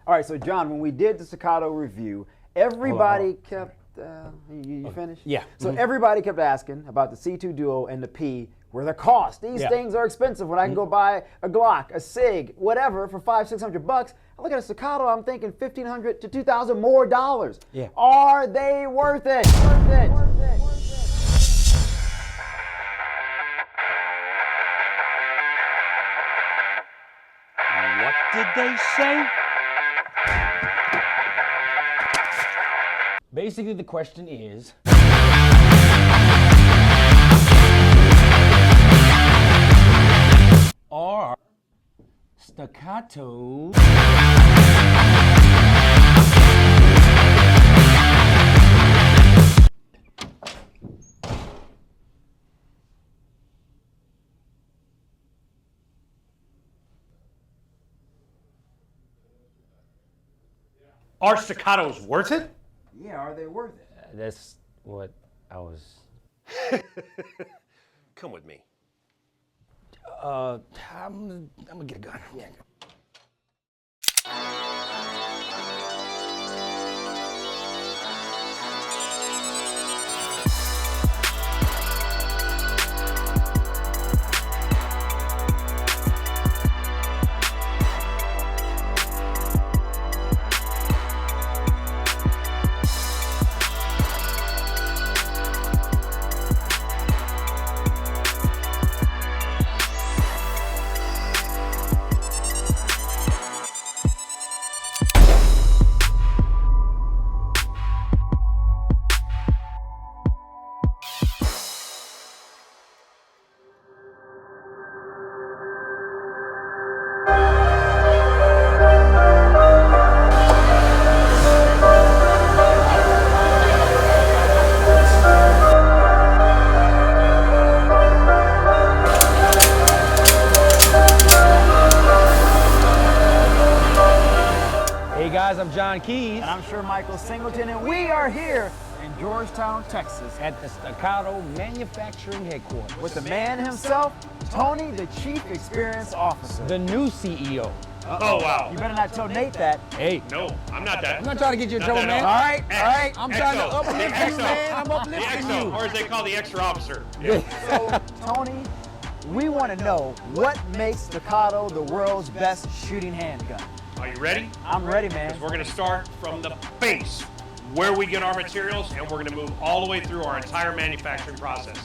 All right, so John, when we did the Staccato review, everybody kept, you finished? Yeah. So everybody kept asking about the C2 Duo and the P, where the cost. These things are expensive when I can go buy a Glock, a SIG, whatever, for $500-600. I look at a Staccato, I'm thinking $1,500 to $2,000 more dollars. Yeah. Are they worth it? Worth it? Worth it? What did they say? Basically, the question is, are Staccatos Are Staccatos worth it? Yeah, are they worth it? that's what I was. Come with me. I'm gonna get a gun. Yeah. Hey guys, I'm John Keys And I'm sure Michael Singleton, and we are here in Georgetown, Texas, at the Staccato manufacturing headquarters with the man himself, Tony, the Chief Experience Officer. the new CEO. Oh, wow. You better not tell Nate that. Hey, No, I'm not that. I'm not trying to get you in Not trouble, that man. at all. All right, X, all right. I'm trying to XO, uplift the you, XO. man. I'm The uplifting XO, you. or as they call the extra officer. Yeah. So, Tony, we want to know what makes Staccato the world's best shooting handgun. Are you ready? I'm ready, man. We're going to start from the base, where we get our materials, and we're going to move all the way through our entire manufacturing process.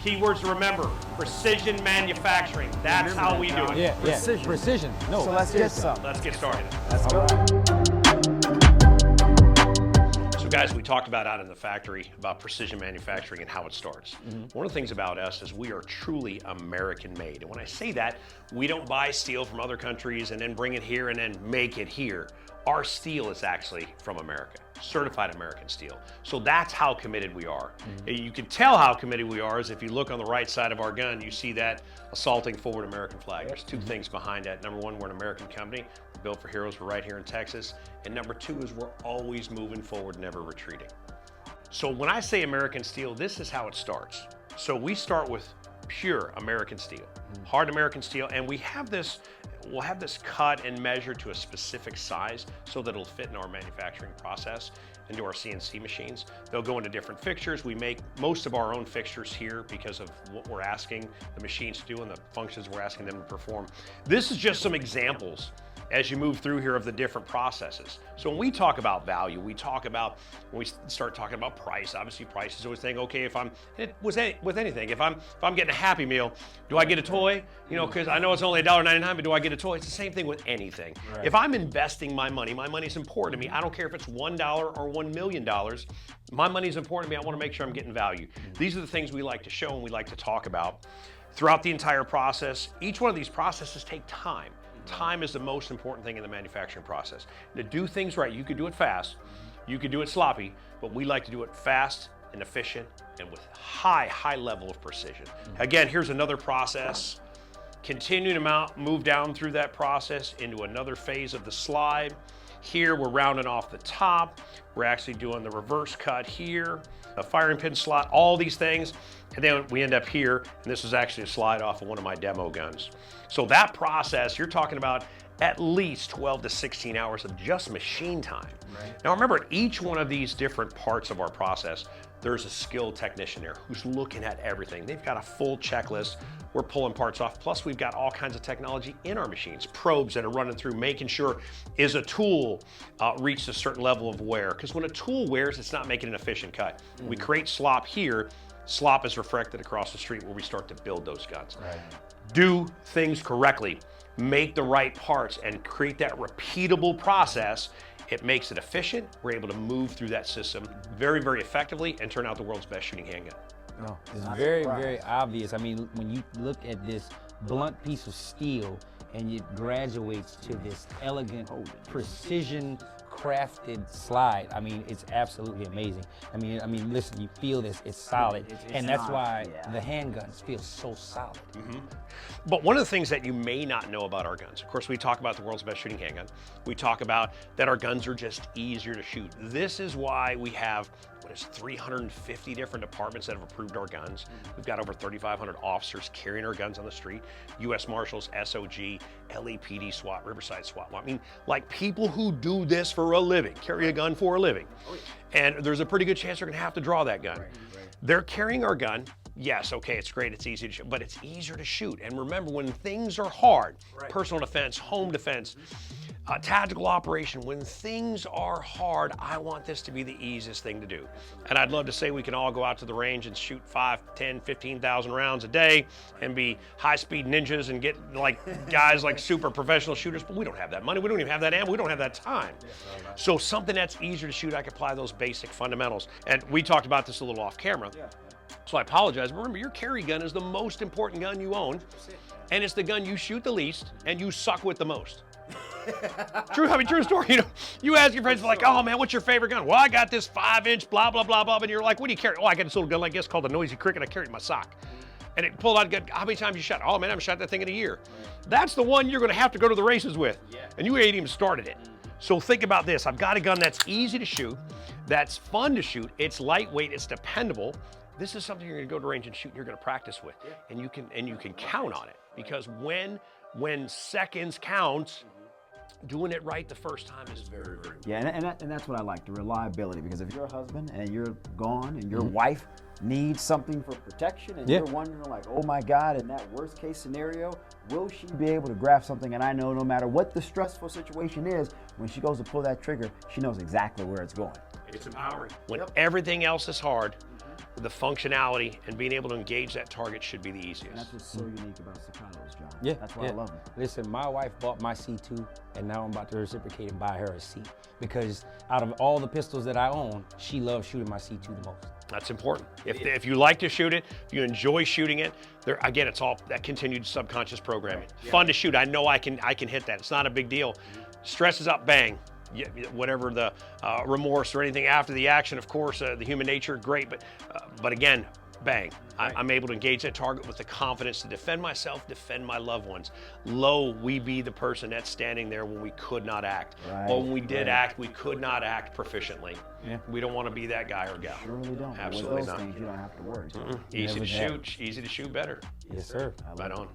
Keywords to remember: precision manufacturing. That's how we do it. Yeah, Precision. Precision. No. So let's get some. Let's get started. Let's go. So guys, we talked about out in the factory about precision manufacturing and how it starts. One of the things about us is we are truly American made. And when I say that, we don't buy steel from other countries and then bring it here and then make it here. Our steel is actually from America, certified American steel. So that's how committed we are. You can tell how committed we are is if you look on the right side of our gun, you see that assaulting forward American flag. There's two things behind that. Number one, we're an American company. We're built for heroes. We're right here in Texas. And number two is we're always moving forward, never retreating. So when I say American steel, this is how it starts. So we start with pure American steel, hard American steel, and we'll have this cut and measured to a specific size so that it'll fit in our manufacturing process into our CNC machines. They'll go into different fixtures. We make most of our own fixtures here because of what we're asking the machines to do and the functions we're asking them to perform. This is just some examples as you move through here of the different processes. So when we talk about value, we talk about, when we start talking about price, obviously price is always saying, okay, if I'm, with anything, if I'm getting a Happy Meal, do I get a toy? You know, because I know it's only $1.99, but do I get a toy? It's the same thing with anything. Right. If I'm investing my money's important to me. I don't care if it's $1 or $1 million. My money's important to me. I want to make sure I'm getting value. These are the things we like to show and we like to talk about throughout the entire process. Each one of these processes take time. Time is the most important thing in the manufacturing process. To do things right, you could do it fast, you could do it sloppy, but we like to do it fast and efficient and with high level of precision. Again, here's another process. Continue to move down through that process into another phase of the slide. Here, we're rounding off the top. We're actually doing the reverse cut here, a firing pin slot, all these things. And then we end up here, and this is actually a slide off of one of my demo guns. So that process, you're talking about at least 12 to 16 hours of just machine time. Right. Now remember, each one of these different parts of our process, there's a skilled technician there who's looking at everything. They've got a full checklist. We're pulling parts off. Plus we've got all kinds of technology in our machines, probes that are running through, making sure is a tool reached a certain level of wear. Because when a tool wears, it's not making an efficient cut. We create slop here. Slop is refracted across the street where we start to build those guns. Right. Do things correctly, make the right parts, and create that repeatable process. It makes it efficient. We're able to move through that system very, very effectively and turn out the world's best shooting handgun. No, it's very, very obvious. I mean, when you look at this blunt piece of steel and it graduates to this elegant, precision crafted slide, I mean, it's absolutely amazing. I mean, listen, you feel this, it's solid. And that's why the handguns feel so solid. But one of the things that you may not know about our guns, of course, we talk about the world's best shooting handgun. We talk about that our guns are just easier to shoot. This is why we have, what is 350 different departments that have approved our guns. We've got over 3,500 officers carrying our guns on the street. U.S. Marshals, SOG, LAPD, SWAT, Riverside SWAT. I mean, like people who do this for a living, carry a gun for a living. And there's a pretty good chance they're gonna have to draw that gun. They're carrying our gun. Yes, okay, it's great, it's easy to shoot, but it's easier to shoot. And remember, when things are hard, personal defense, home defense, tactical operation, when things are hard, I want this to be the easiest thing to do. And I'd love to say we can all go out to the range and shoot 5, 10, 15,000 rounds a day and be high-speed ninjas and get like guys like super professional shooters, but we don't have that money, we don't even have that ammo, we don't have that time. So something that's easier to shoot, I can apply those basic fundamentals. And we talked about this a little off camera. So I apologize, but remember, your carry gun is the most important gun you own, and it's the gun you shoot the least and you suck with the most. True, I mean, true story. You know, you ask your friends like, oh man, what's your favorite gun? Well, I got this 5-inch blah, blah, blah, blah, and you're like, what do you carry? Oh, I got this little gun like this called the Noisy Cricket, I carry it in my sock. And it pulled out a gun, how many times you shot? Oh man, I haven't shot that thing in a year. That's the one you're gonna have to go to the races with, and you ain't even started it. So think about this, I've got a gun that's easy to shoot, that's fun to shoot, it's lightweight, it's dependable. This is something you're gonna go to range and shoot and you're gonna practice with. And you can count on it. Because when seconds count, doing it right the first time is very, very important. Yeah, and that's what I like, the reliability. Because if you're a husband and you're gone and your wife needs something for protection and you're wondering like, oh my God, in that worst case scenario, will she be able to grab something? And I know no matter what the stressful situation is, when she goes to pull that trigger, she knows exactly where it's going. It's empowering. When everything else is hard, the functionality and being able to engage that target should be the easiest. And that's what's so unique about Staccatos, John. Yeah, that's why I love it. Listen, my wife bought my C2, and now I'm about to reciprocate and buy her a C. Because out of all the pistols that I own, she loves shooting my C2 the most. That's important. If you like to shoot it, if you enjoy shooting it, again, it's all that continued subconscious programming. Fun to shoot. I know I can hit that. It's not a big deal. Stresses up, bang. Whatever the remorse or anything after the action, of course, the human nature, great, but again, bang. I'm able to engage that target with the confidence to defend myself, defend my loved ones. Lo, we be the person that's standing there when we could not act. Or when we did act, we could not act proficiently. We don't want to be that guy or gal. Surely don't. Absolutely with those not. Things, you don't have to worry. Easy to shoot better. Yes, sir. Right on.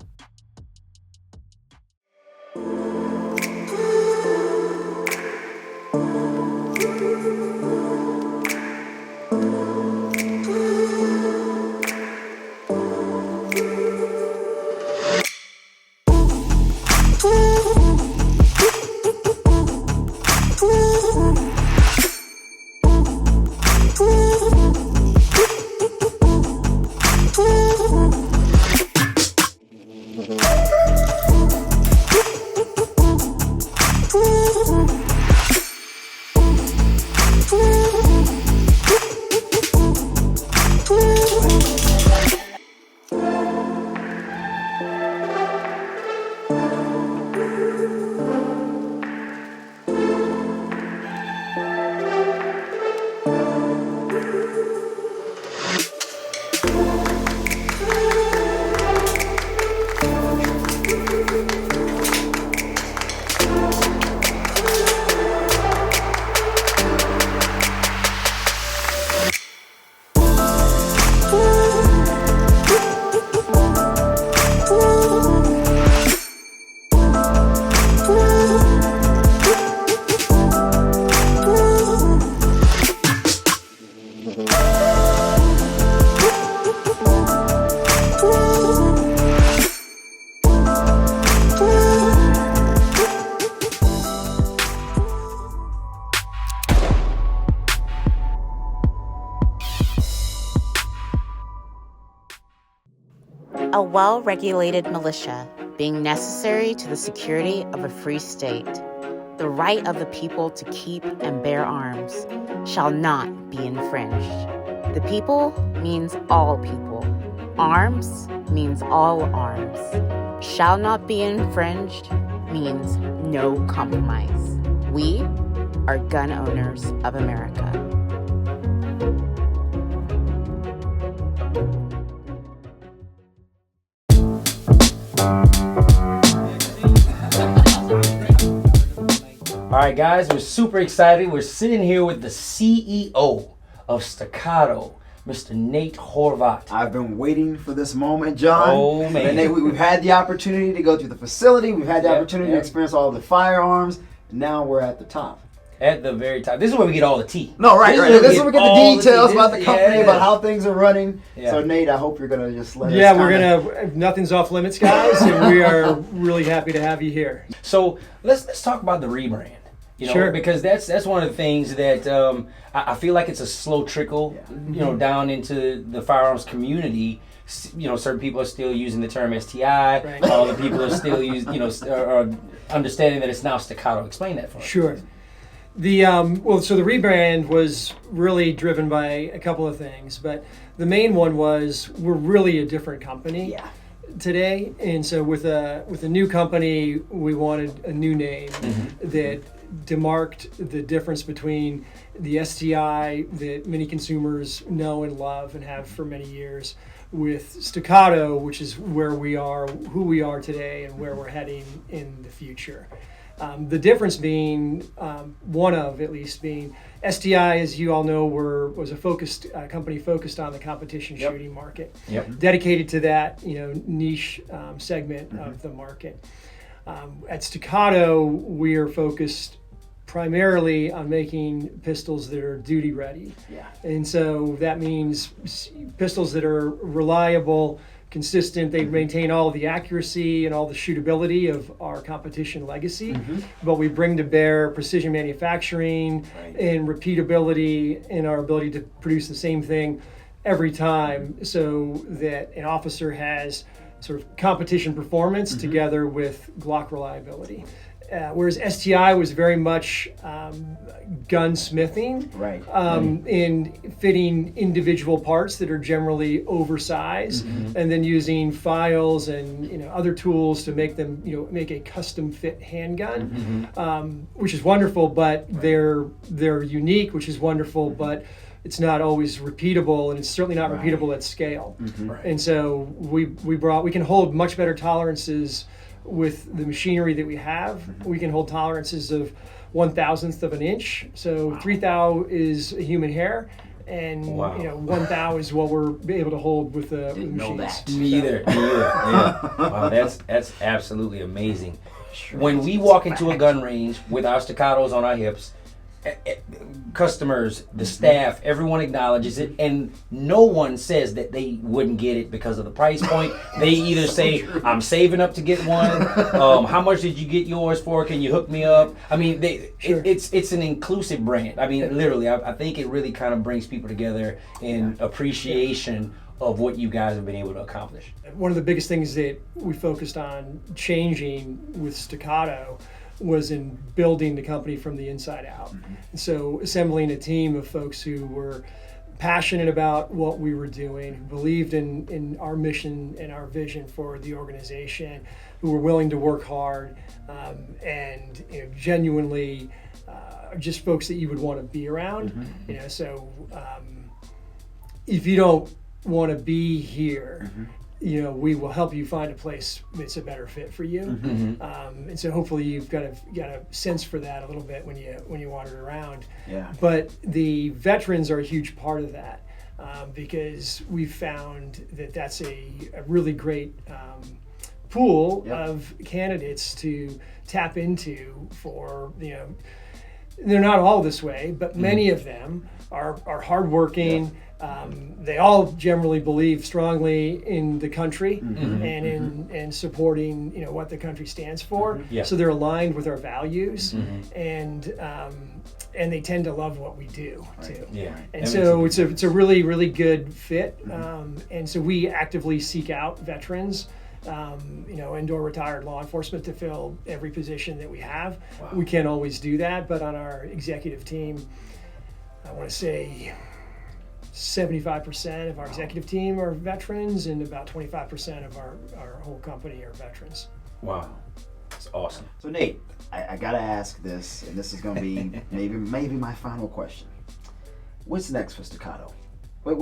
a well-regulated militia being necessary to the security of a free state. The right of the people to keep and bear arms shall not be infringed. The people means all people. Arms means all arms. Shall not be infringed means no compromise. We are gun owners of America. All right, guys, we're super excited. We're sitting here with the CEO of Staccato, Mr. Nate Horvath. I've been waiting for this moment, John. Oh, man. And Nate, we've had the opportunity to go through the facility. We've had the opportunity to experience all the firearms. Now we're at the top. At the very top. This is where we get all the tea. No, right. This is where we get the details about the company, yeah. about how things are running. Yeah. So, Nate, I hope you're going to just let us Nothing's off limits, guys, and we are really happy to have you here. So let's talk about the rebrand. You know, sure. Because that's one of the things that I feel like it's a slow trickle, you know, down into the firearms community. You know, certain people are still using the term STI. Right. All the people are still are understanding that it's now Staccato. Explain that for us. Sure. So the rebrand was really driven by a couple of things, but the main one was we're really a different company today, and so with a new company, we wanted a new name that demarked the difference between the STI that many consumers know and love and have for many years, with Staccato, which is where we are, who we are today, and where we're heading in the future. The difference being, being STI, as you all know, was a focused company focused on the competition shooting market, dedicated to that niche segment of the market. At Staccato, we are focused primarily on making pistols that are duty ready, and so that means pistols that are reliable, consistent. They maintain all of the accuracy and all the shootability of our competition legacy, but we bring to bear precision manufacturing and repeatability in our ability to produce the same thing every time, so that an officer has sort of competition performance together with Glock reliability. Whereas STI was very much gunsmithing, in fitting individual parts that are generally oversized, and then using files and other tools to make them make a custom fit handgun, which is wonderful. But they're unique, which is wonderful, but it's not always repeatable, and it's certainly not repeatable at scale. And so we can hold much better tolerances with the machinery that we have. We can hold tolerances of 1/1000th of an inch. So 3 thou is a human hair, and 1 thou is what we're able to hold with the machines. Me either. Yeah. Wow, that's absolutely amazing. When we walk into a gun range with our Staccatos on our hips, customers, the staff, everyone acknowledges it, and no one says that they wouldn't get it because of the price point. They either say, I'm saving up to get one, how much did you get yours for, can you hook me up? I mean, it's an inclusive brand. I mean, literally, I think it really kind of brings people together in appreciation of what you guys have been able to accomplish. One of the biggest things that we focused on changing with Staccato was in building the company from the inside out. So assembling a team of folks who were passionate about what we were doing, who believed in our mission and our vision for the organization, who were willing to work hard, and genuinely just folks that you would want to be around. So if you don't want to be here, we will help you find a place that's a better fit for you. And so hopefully you've got a sense for that a little bit when you wander around. But the veterans are a huge part of that, because we've found that that's a really great pool of candidates to tap into for, they're not all this way, but many of them are hardworking. They all generally believe strongly in the country and in supporting what the country stands for. So they're aligned with our values, and they tend to love what we do too. And so it's a really, really good fit. And so we actively seek out veterans, indoor retired law enforcement to fill every position that we have. We can't always do that, but on our executive team, I want to say 75% of our executive team are veterans, and about 25% of our whole company are veterans. Wow, that's awesome. So Nate, I gotta ask this, and this is gonna be maybe my final question. What's next for Staccato? What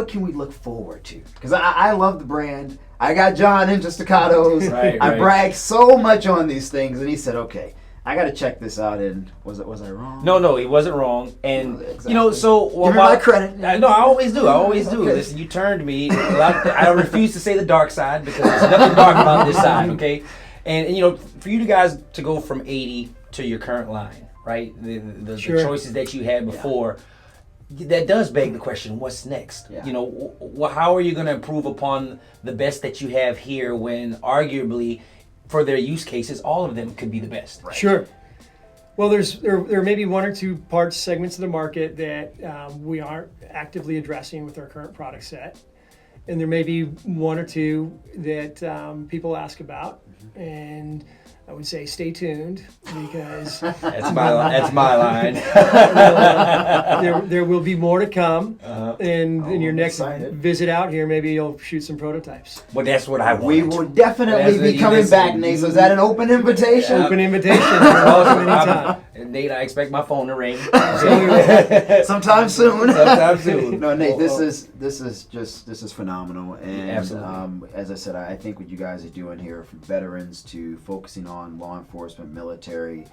can we look forward to? Because I love the brand. I got John into Staccatos. I bragged so much on these things, and he said, "Okay, I got to check this out." And was I wrong? No, he wasn't wrong. And Exactly. so give me my credit. No, I always do. Okay. Listen, you turned me. I refuse to say the dark side because there's nothing dark about this side. Okay, and for you guys to go from 80 to your current line, right? The choices that you had before. That does beg the question, what's next? How are you going to improve upon the best that you have here when arguably for their use cases, all of them could be the best? Right? Sure. Well, there may be one or two segments of the market that we aren't actively addressing with our current product set. And there may be one or two that people ask about. And I would say stay tuned because that's my line. there will be more to come, and in your next visit out here, maybe you'll shoot some prototypes. Well, that's what I want. We will definitely be coming back, Nate. So is that an open invitation? Open invitation. Anytime. Nate, I expect my phone to ring. Sometime soon. No, Nate, Well, this is phenomenal, and absolutely. As I said, I think what you guys are doing here, from veterans to focusing on law enforcement, military,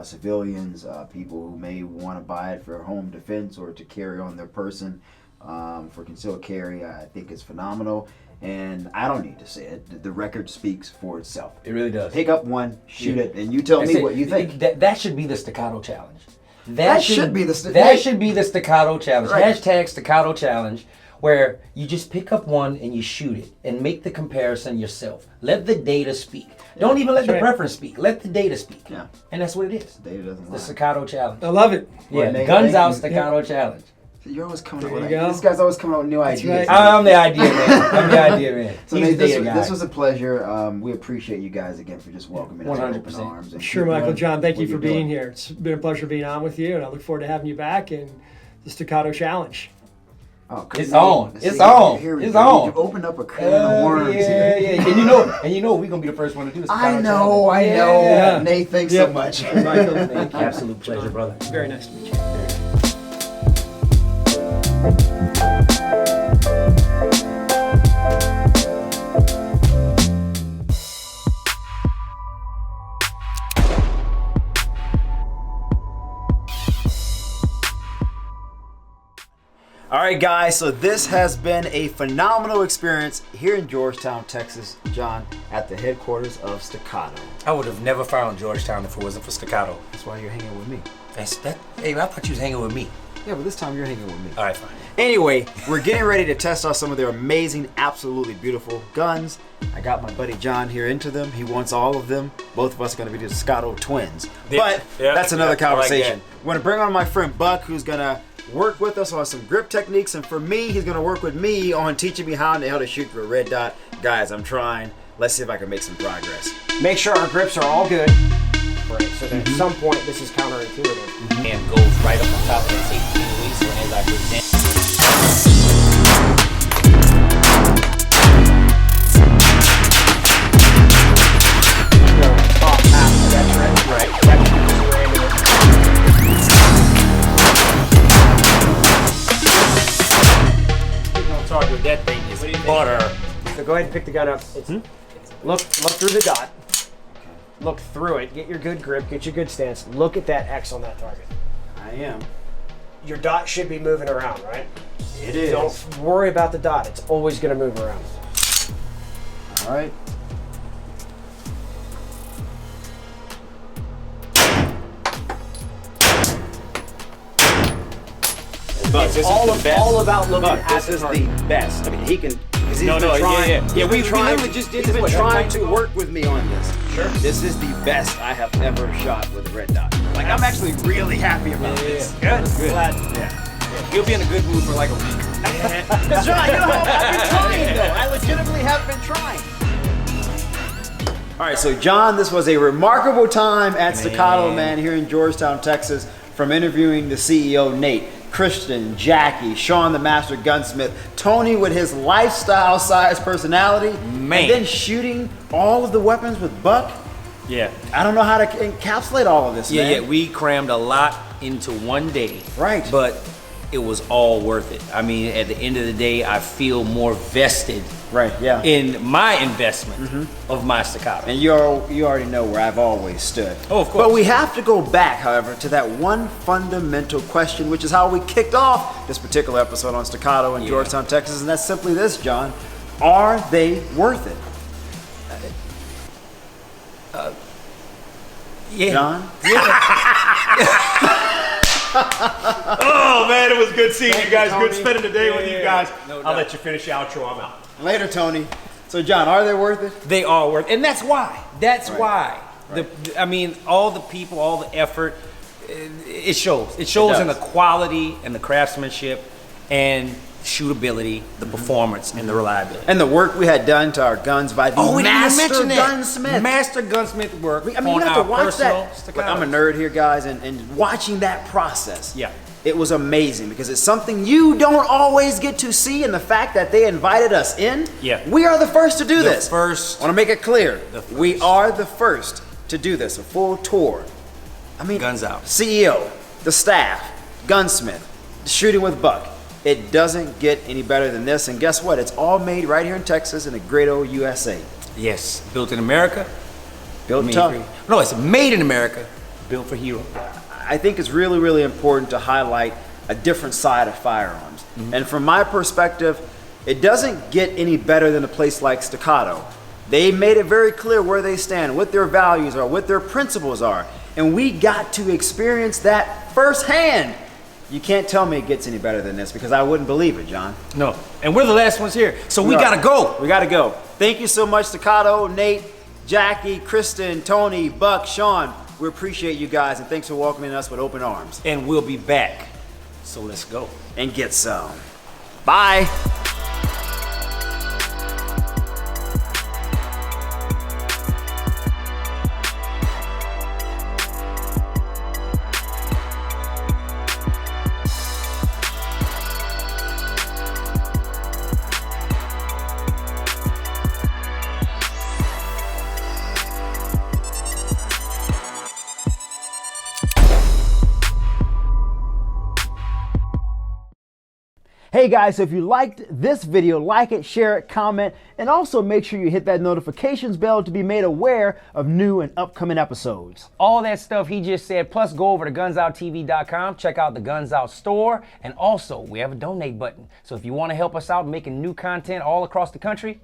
civilians, people who may want to buy it for home defense or to carry on their person for concealed carry, I think it's phenomenal. And I don't need to say it. The record speaks for itself. It really does. Pick up one, shoot it, and you tell me what you think. That should be the Staccato challenge. That should be the Staccato challenge. Right. Hashtag Staccato challenge, where you just pick up one and you shoot it and make the comparison yourself. Let the data speak. Don't even let the preference speak. Let the data speak. Yeah. And that's what it is. The data doesn't lie. The Staccato challenge. I love it. Yeah, Nate, guns out you. Staccato challenge. You're always coming up There with you go. This guy's always coming up with new ideas. right. I'm the idea man. So He's Nate, the data guy. this was a pleasure. We appreciate you guys again for just welcoming us with open 100%. arms. And Sure, keep Michael. doing John, thank what you for you're being doing. here. It's been a pleasure being on with you, and I look forward to having you back in the Staccato challenge. Oh, It's on. It's on. Here we It's go. on. You opened up a can of worms here. Yeah. And you know we're gonna be the first one to do this. I know. Yeah. Nate, thanks Yep. so much. Michael, Absolute pleasure, brother. very nice to meet you. All right, guys, so this has been a phenomenal experience here in Georgetown, Texas, John, at the headquarters of Staccato. I would have never found Georgetown if it wasn't for Staccato. That's why you're hanging with me. Hey, I thought you was hanging with me. Yeah, but this time you're hanging with me. All right, fine. Anyway, we're getting ready to test out some of their amazing, absolutely beautiful guns. I got my buddy John here into them. He wants all of them. Both of us are going to be the Staccato twins. But that's another conversation. We're going to bring on my friend Buck, who's going to work with us on some grip techniques. And for me, he's going to work with me on teaching me how in the hell to shoot through a red dot. Guys, I'm trying. Let's see if I can make some progress. Make sure our grips are all good. Right, so that at some point this is counterintuitive. And goes right up on top of that safety release. So as I present. Top half of that trend. Right. That keeps your ammunition. Don't talk with that thing is butter. So go ahead and pick the gun up. Look through the dot. Look through it. Get your good grip. Get your good stance. Look at that X on that target. I am. Your dot should be moving around, right? It is. Don't worry about the dot. It's always going to move around. All right. But This is all, the best. all about looking But at this the is target. the best. I mean, he can. He's No, been no, trying, yeah. he's Yeah, been we trying, literally just did he's this, been what, trying night? to work with me on this. Sure. This is the best I have ever shot with a red dot. Like, I'm actually really happy about this. Good. Good. Glad. Yeah. He'll be in a good mood for like a week. That's right. You know, I've been trying though. I legitimately have been trying. All right, so John, this was a remarkable time at Staccato, man, here in Georgetown, Texas, from interviewing the CEO, Nate, Christian, Jackie, Sean, the master gunsmith, Tony with his lifestyle-sized personality, Man. and then shooting all of the weapons with Buck. Yeah. I don't know how to encapsulate all of this, man. Yeah, we crammed a lot into one day. Right. But it was all worth it. I mean, at the end of the day, I feel more vested Right, yeah. in my investment of my Staccato. And you already know where I've always stood. Oh, of course. But we have to go back, however, to that one fundamental question, which is how we kicked off this particular episode on Staccato in Georgetown, Texas, and that's simply this, John. Are they worth it? Yeah. John? Oh man, it was good seeing you guys. Tony. Good spending the day with you guys. No I'll doubt. let you finish the outro. I'm out. Later, Tony. So, John, are they worth it? They are worth, and that's why. That's Right. why. I mean, all the people, all the effort, it shows. It shows in the does. quality and the craftsmanship and shootability, the performance, and the reliability. And the work we had done to our guns by the we didn't even master mention that. gunsmith. Master gunsmith work. I mean, on you have our to watch personal that. Look, I'm a Staccatos. nerd here, guys, and watching that process. Yeah. It was amazing because it's something you don't always get to see, and the fact that they invited us in, Yeah. we are the first to do The this. first. I want to make it clear, The first. we are the first to do this, a full tour. I mean, Guns out. CEO, the staff, gunsmith, shooting with Buck. It doesn't get any better than this, and guess what? It's all made right here in Texas in the great old USA. Yes, built in America. Built made tough. for- No, it's made in America, built for heroes. I think it's really, really important to highlight a different side of firearms. And from my perspective, it doesn't get any better than a place like Staccato. They made it very clear where they stand, what their values are, what their principles are. And we got to experience that firsthand. You can't tell me it gets any better than this because I wouldn't believe it, John. No, and we're the last ones here, so we are. gotta go. We gotta go. Thank you so much, Staccato, Nate, Jackie, Kristen, Tony, Buck, Sean. We appreciate you guys, and thanks for welcoming us with open arms. And we'll be back. So let's go. And get some. Bye. Hey guys, so if you liked this video, like it, share it, comment, and also make sure you hit that notifications bell to be made aware of new and upcoming episodes. All that stuff he just said, plus go over to gunsoutTV.com, check out the Guns Out store, and also we have a donate button. So if you want to help us out making new content all across the country,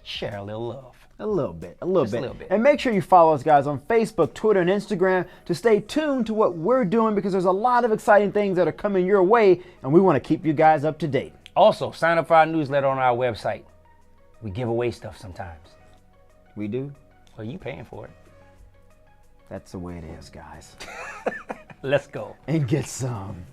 share a little love. A little bit. Just a little bit. And make sure you follow us, guys, on Facebook, Twitter, and Instagram to stay tuned to what we're doing because there's a lot of exciting things that are coming your way, and we want to keep you guys up to date. Also, sign up for our newsletter on our website. We give away stuff sometimes. We do? Well, you paying for it. That's the way it is, guys. Let's go. And get some.